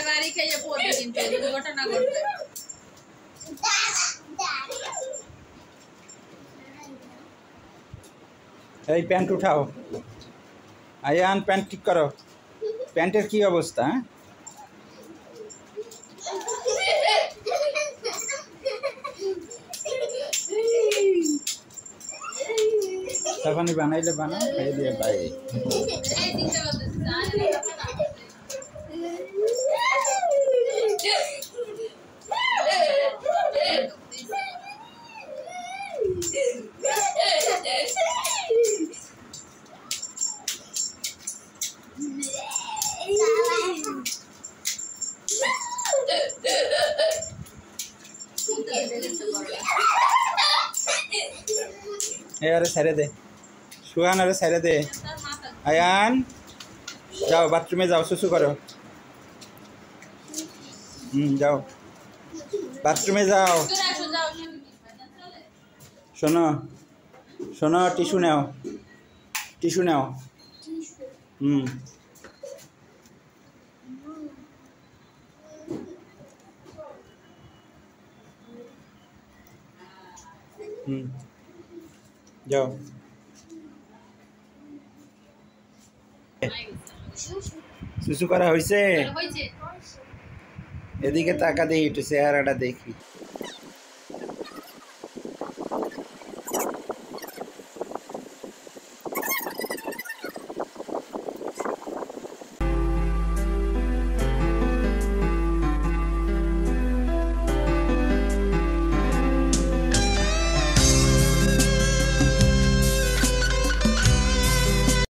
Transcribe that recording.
बारी खाइए पड़বে কিন্তু ঘটনা ঘটবে এই প্যান্ট উঠাও আয়ান প্যান্ট ঠিক করো প্যান্টের কি অবস্থা তখনই বানাইলে বানাও খাই দিয়ে বাইরে अरे सारे दे सुहान अरे सारे दे अयान जाओ बाथरूम में जाओ सुसु करो जाओ बाथरूम में जाओ सुनो सुनो टिश्यू नाओ जाओ सुसु करा হইছে এদিকে তাকা দেই একটু চেহারাটা দেখি